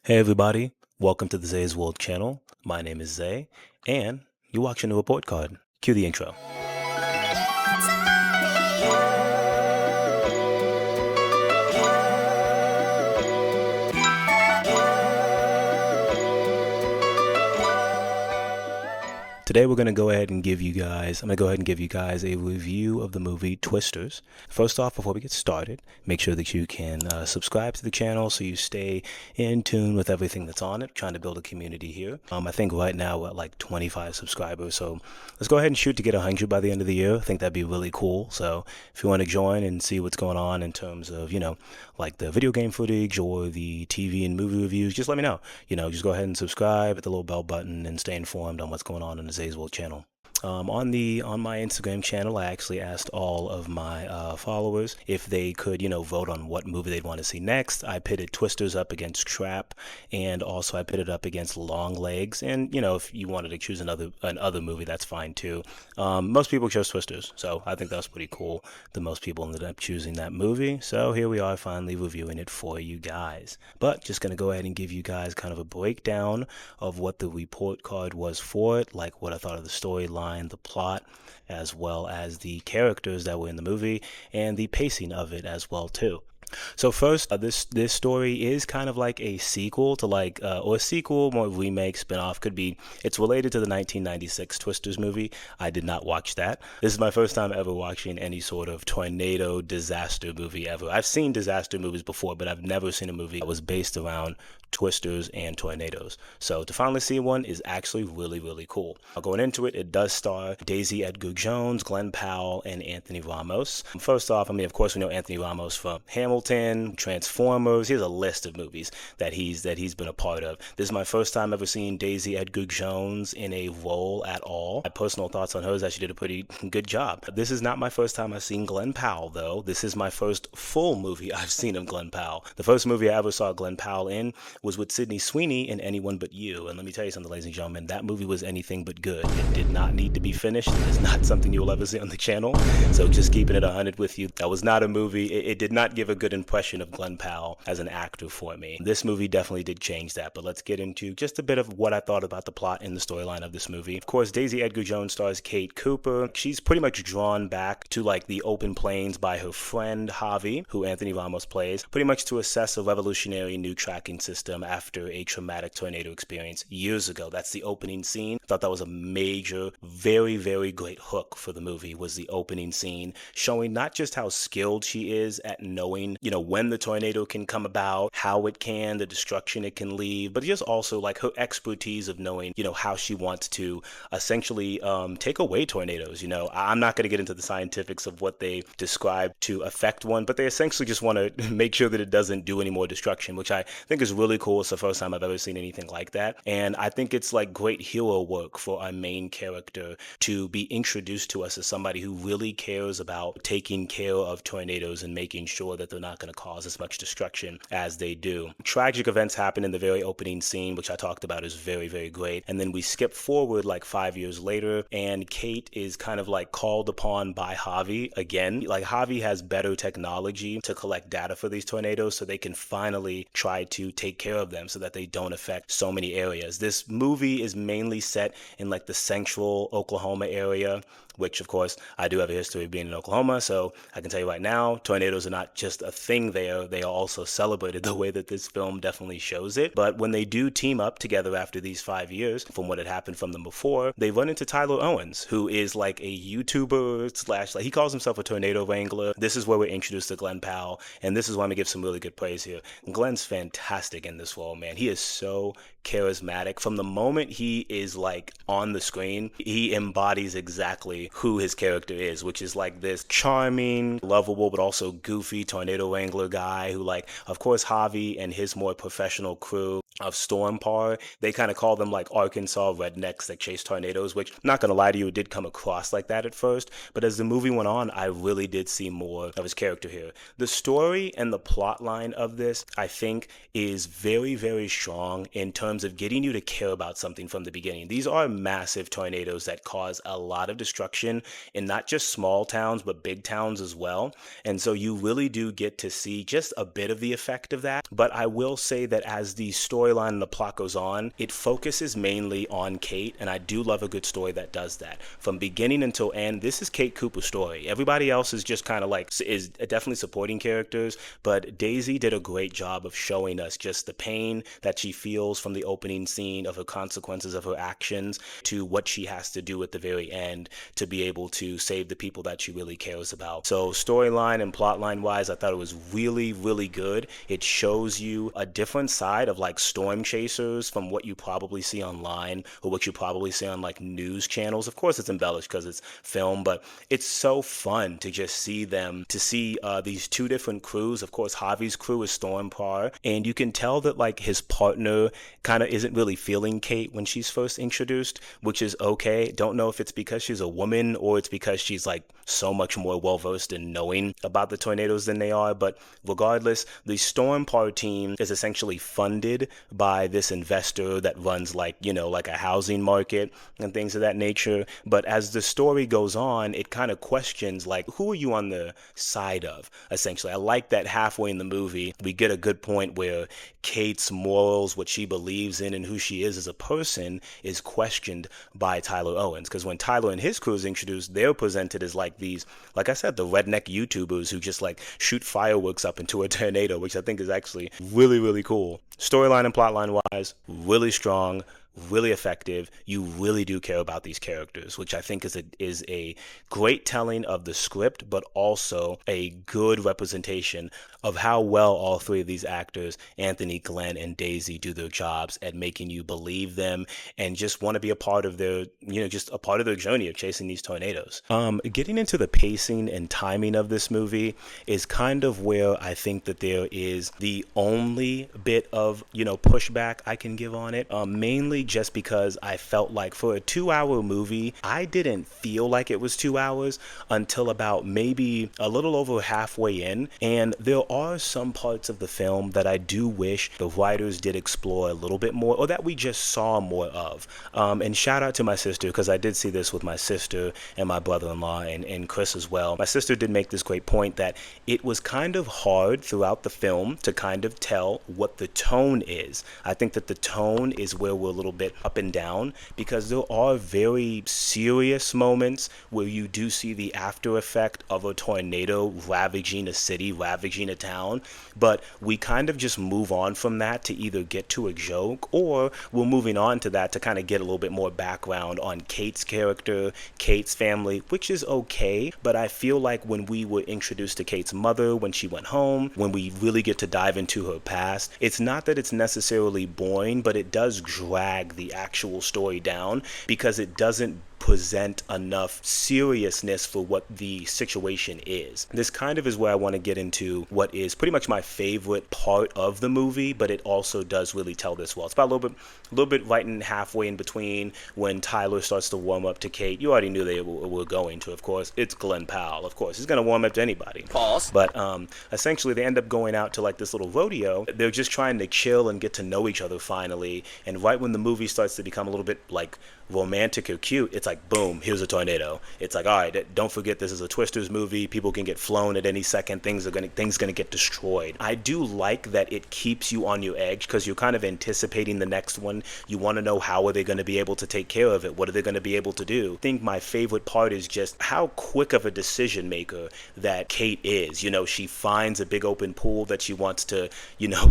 Hey everybody, welcome to the Zay's World channel. My name is Zay, and you're watching the report card. Cue the intro. Today I'm going to go ahead and give you guys a review of the movie Twisters. First off, before we get started, make sure that you can subscribe to the channel so you stay in tune with everything that's on it. Trying to build a community here. I think right now we're at like 25 subscribers, so let's go ahead and shoot to get 100 by the end of the year. I think that'd be really cool. So if you want to join and see what's going on in terms of, like the video game footage or the TV and movie reviews, just let me know. Just go ahead and subscribe, hit the little bell button, and stay informed on what's going on in the Zay's World channel. On my Instagram channel, I actually asked all of my followers if they could, vote on what movie they'd want to see next. I pitted Twisters up against Trap, and also I pitted up against Long Legs. And if you wanted to choose another movie, that's fine too. Most people chose Twisters, so I think that was pretty cool. The most people ended up choosing that movie, so here we are finally reviewing it for you guys. But just gonna go ahead and give you guys kind of a breakdown of what the report card was for it, like what I thought of the storyline, the plot, as well as the characters that were in the movie and the pacing of it as well too. So first, this story is kind of like a sequel to or a sequel, more remake, spinoff, could be. It's related to the 1996 Twisters movie. I did not watch that. This is my first time ever watching any sort of tornado disaster movie ever. I've seen disaster movies before, but I've never seen a movie that was based around twisters and tornadoes. So to finally see one is actually really, really cool. Going into it, it does star Daisy Edgar-Jones, Glenn Powell, and Anthony Ramos. First off, of course we know Anthony Ramos from Hamilton, Transformers. He has a list of movies that he's been a part of. This is my first time ever seeing Daisy Edgar-Jones in a role at all. My personal thoughts on her is that she did a pretty good job. This is not my first time I've seen Glenn Powell, though. This is my first full movie I've seen of Glenn Powell. The first movie I ever saw Glenn Powell in was with Sydney Sweeney in Anyone But You. And let me tell you something, ladies and gentlemen, that movie was anything but good. It did not need to be finished. It is not something you'll ever see on the channel. So just keeping it 100 with you, that was not a movie. It did not give a good impression of Glenn Powell as an actor for me. This movie definitely did change that, but let's get into just a bit of what I thought about the plot and the storyline of this movie. Of course, Daisy Edgar-Jones stars Kate Cooper. She's pretty much drawn back to like the open plains by her friend Javi, who Anthony Ramos plays, pretty much to assess a revolutionary new tracking system after a traumatic tornado experience years ago. That's the opening scene. I thought that was a major, very, very great hook for the movie, was the opening scene, showing not just how skilled she is at knowing, when the tornado can come about, how it can, the destruction it can leave, but just also like her expertise of knowing, how she wants to essentially take away tornadoes. I'm not going to get into the scientifics of what they describe to affect one, but they essentially just want to make sure that it doesn't do any more destruction, which I think is really cool. It's the first time I've ever seen anything like that. And I think it's like great hero work for our main character to be introduced to us as somebody who really cares about taking care of tornadoes and making sure that they're not going to cause as much destruction as they do. Tragic events happen in the very opening scene, which I talked about is very, very great. And then we skip forward like 5 years later, and Kate is kind of like called upon by Javi again. Like Javi has better technology to collect data for these tornadoes so they can finally try to take care of them so that they don't affect so many areas. This movie is mainly set in like the central Oklahoma area, which of course I do have a history of being in Oklahoma, so I can tell you right now, tornadoes are not just a thing there, they are also celebrated the way that this film definitely shows it. But when they do team up together after these 5 years from what had happened from them before, they run into Tyler Owens, who is like a YouTuber slash, like he calls himself a tornado wrangler. This is where we're introduced to Glenn Powell, and this is why I'm gonna give some really good praise here. Glenn's fantastic in this role, man. He is so charismatic. From the moment he is like on the screen, he embodies exactly who his character is, which is like this charming, lovable, but also goofy tornado wrangler guy who, like, of course, Javi and his more professional crew of Storm Par, they kind of call them like Arkansas rednecks that chase tornadoes, which, not gonna lie to you, it did come across like that at first, but as the movie went on, I really did see more of his character here. The story and the plot line of this, I think, is very, very strong in terms of getting you to care about something from the beginning. These are massive tornadoes that cause a lot of destruction in not just small towns, but big towns as well, and so you really do get to see just a bit of the effect of that. But I will say that as the story storyline and the plot goes on, it focuses mainly on Kate, and I do love a good story that does that. From beginning until end, this is Kate Cooper's story. Everybody else is just kind of like, is definitely supporting characters, but Daisy did a great job of showing us just the pain that she feels from the opening scene of her consequences of her actions to what she has to do at the very end to be able to save the people that she really cares about. So storyline and plotline wise, I thought it was really, really good. It shows you a different side of like storm chasers from what you probably see online or what you probably see on like news channels. Of course, it's embellished because it's film, but it's so fun to just see them, to see these two different crews. Of course, Javi's crew is Storm Par, and you can tell that like his partner kind of isn't really feeling Kate when she's first introduced, which is okay. Don't know if it's because she's a woman or it's because she's like so much more well versed in knowing about the tornadoes than they are, but regardless, the Storm Par team is essentially funded by this investor that runs like, you know, like a housing market and things of that nature. But as the story goes on, it kind of questions like, who are you on the side of, essentially? I like that halfway in the movie, we get a good point where Kate's morals, what she believes in and who she is as a person, is questioned by Tyler Owens. Because when Tyler and his crew is introduced, they're presented as like these, like I said, the redneck YouTubers who just like shoot fireworks up into a tornado, which I think is actually really, really cool. Storyline and plotline really strong, really effective. You really do care about these characters, which I think is a great telling of the script, but also a good representation of how well all three of these actors, Anthony, Glenn, and Daisy, do their jobs at making you believe them and just want to be a part of their, just a part of their journey of chasing these tornadoes. Getting into the pacing and timing of this movie is kind of where I think that there is the only bit of, pushback I can give on it, mainly just because I felt like for a 2-hour movie, I didn't feel like it was 2 hours until about maybe a little over halfway in. And there are some parts of the film that I do wish the writers did explore a little bit more, or that we just saw more of. And shout out to my sister, because I did see this with my sister and my brother-in-law and Chris as well. My sister did make this great point that it was kind of hard throughout the film to kind of tell what the tone is. I think that the tone is where we're a little bit up and down, because there are very serious moments where you do see the after effect of a tornado ravaging a city, ravaging a town, but we kind of just move on from that to either get to a joke, or we're moving on to that to kind of get a little bit more background on Kate's character, Kate's family, which is okay. But I feel like when we were introduced to Kate's mother, when she went home, when we really get to dive into her past, it's not that it's necessarily boring, but it does drag the actual story down because it doesn't present enough seriousness for what the situation is. This kind of is where I want to get into what is pretty much my favorite part of the movie, but it also does really tell this well. It's about a little bit right in halfway in between when Tyler starts to warm up to Kate. You already knew they were going to, of course. It's Glenn Powell, of course. He's going to warm up to anybody. Pause. But essentially, they end up going out to like this little rodeo. They're just trying to chill and get to know each other finally. And right when the movie starts to become a little bit like romantic or cute, it's like, boom, here's a tornado. It's like, all right, don't forget this is a Twisters movie. People can get flown at any second. Things gonna get destroyed. I do like that it keeps you on your edge because you're kind of anticipating the next one. You want to know how are they going to be able to take care of it? What are they going to be able to do? I think my favorite part is just how quick of a decision maker that Kate is. She finds a big open pool that she wants to,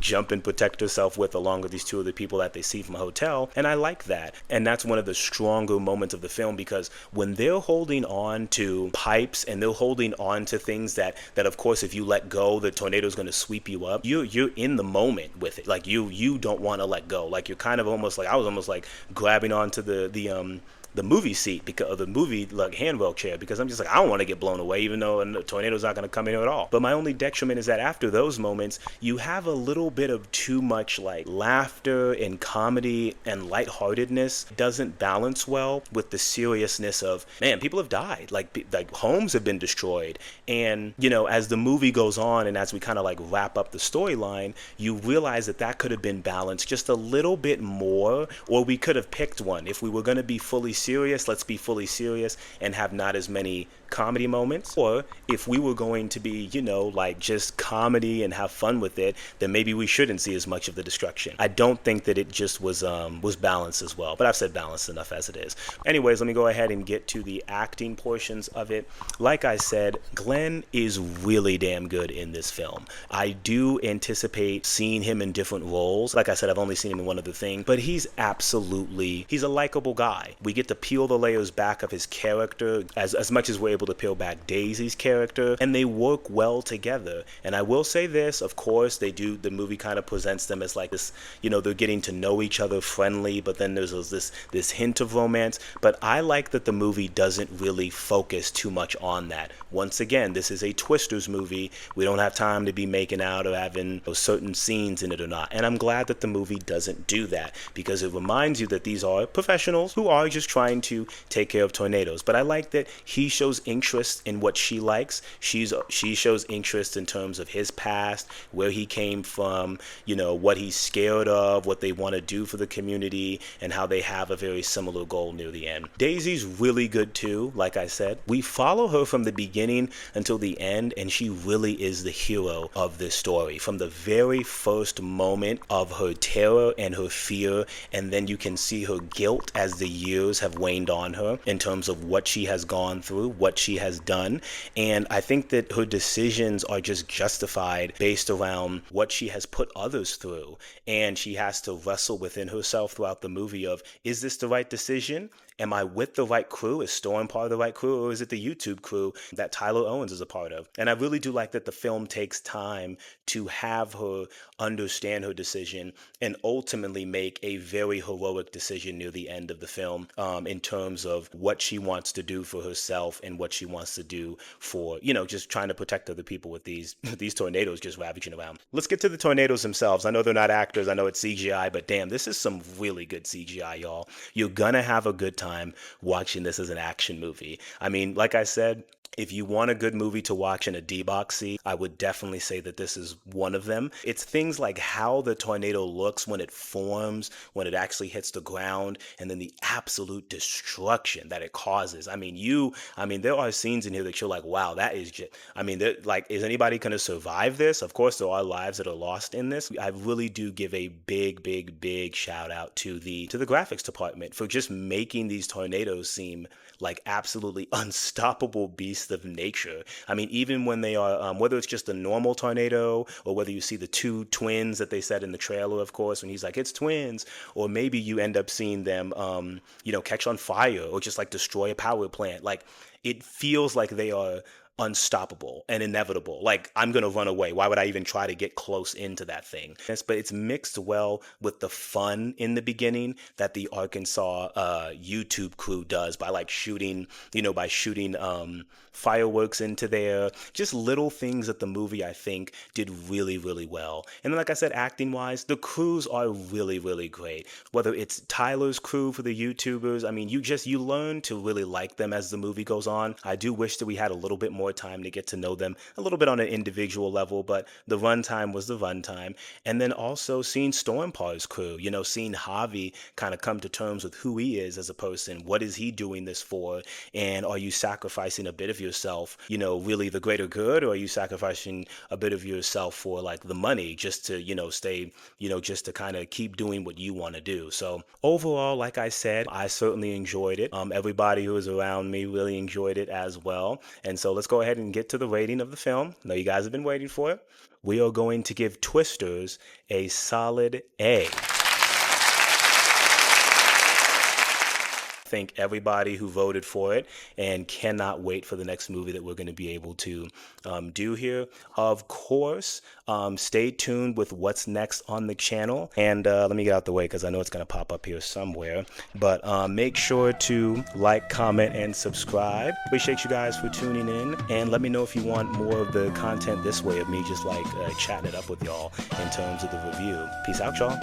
jump and protect herself with, along with these two other people that they see from a hotel. And I like that. And that's one of the stronger moments of the film, because when they're holding on to pipes and they're holding on to things that of course if you let go, the tornado is going to sweep you up, you're in the moment with it. Like you don't want to let go. Like you're kind of almost like, I was almost like grabbing onto the movie seat, because of the movie like handrail chair, because I'm just like, I don't want to get blown away, even though a tornado's not going to come in at all. But my only detriment is that after those moments, you have a little bit of too much like laughter and comedy and lightheartedness. Doesn't balance well with the seriousness of, man, people have died, like homes have been destroyed. And as the movie goes on and as we kind of like wrap up the storyline, you realize that could have been balanced just a little bit more, or we could have picked one if we were going to be fully serious, let's be fully serious and have not as many comedy moments. Or if we were going to be, you know, like just comedy and have fun with it, then maybe we shouldn't see as much of the destruction. I don't think that it just was balanced as well, but I've said balanced enough as it is. Anyways, let me go ahead and get to the acting portions of it. Like I said, Glenn is really damn good in this film. I do anticipate seeing him in different roles. Like I said, I've only seen him in one other thing, but he's a likable guy. We get to peel the layers back of his character as much as we're able to peel back Daisy's character, and they work well together. And I will say this, of course, the movie kind of presents them as like this, you know, they're getting to know each other, friendly, but then there's this hint of romance. But I like that the movie doesn't really focus too much on that. Once again, this is a Twisters movie. We don't have time to be making out or having certain scenes in it or not. And I'm glad that the movie doesn't do that, because it reminds you that these are professionals who are just trying to take care of tornadoes. But I like that he shows interest in what she likes. She shows interest in terms of his past, where he came from, you know, what he's scared of, what they want to do for the community, and how they have a very similar goal near the end. Daisy's really good too. Like I said, we follow her from the beginning until the end, and she really is the hero of this story. From the very first moment of her terror and her fear, and then you can see her guilt as the years have waned on her in terms of what she has gone through, what she has done. And I think that her decisions are just justified based around what she has put others through. And she has to wrestle within herself throughout the movie of, is this the right decision? Am I with the right crew? Is Storm part of the right crew? Or is it the YouTube crew that Tyler Owens is a part of? And I really do like that the film takes time to have her understand her decision and ultimately make a very heroic decision near the end of the film, in terms of what she wants to do for herself and what she wants to do for, you know, just trying to protect other people with these tornadoes just ravaging around. Let's get to the tornadoes themselves. I know they're not actors. I know it's CGI, but damn, this is some really good CGI, y'all. You're gonna have a good time watching this as an action movie. I mean, like I said, if you want a good movie to watch in a D-box seat, I would definitely say that this is one of them. It's things like how the tornado looks when it forms, when it actually hits the ground, and then the absolute destruction that it causes. I mean, there are scenes in here that you're like, wow, that is just, I mean, like, is anybody going to survive this? Of course, there are lives that are lost in this. I really do give a big shout out to the graphics department for just making these tornadoes seem like absolutely unstoppable beasts of nature. I mean, even when they are, whether it's just a normal tornado or whether you see the two twins that they said in the trailer, of course, when he's like, it's twins, or maybe you end up seeing them, catch on fire or just like destroy a power plant. Like, it feels like they are unstoppable and inevitable. Like, I'm gonna run away. Why would I even try to get close into that thing? But it's mixed well with the fun in the beginning that the Arkansas YouTube crew does by shooting fireworks into there. Just little things that the movie, I think, did really well. And then, like I said, acting wise, the crews are really great. Whether it's Tyler's crew for the YouTubers, I mean, you learn to really like them as the movie goes on. I do wish that we had a little bit more time to get to know them a little bit on an individual level, but the runtime was the runtime. And then also seeing Stormpar's crew, seeing Javi kind of come to terms with who he is as a person. What is he doing this for? And are you sacrificing a bit of yourself, really the greater good, or are you sacrificing a bit of yourself for the money just to, stay, just to kind of keep doing what you want to do? So overall, like I said, I certainly enjoyed it. Everybody who was around me really enjoyed it as well. And so let's go ahead and get to the rating of the film. I know you guys have been waiting for it. We are going to give Twisters a solid A. Thank everybody who voted for it, and cannot wait for the next movie that we're going to be able to do here. Of course, stay tuned with what's next on the channel. And let me get out the way because I know it's going to pop up here somewhere. But make sure to like, comment, and subscribe. Appreciate you guys for tuning in. And let me know if you want more of the content this way of me just chatting it up with y'all in terms of the review. Peace out, y'all.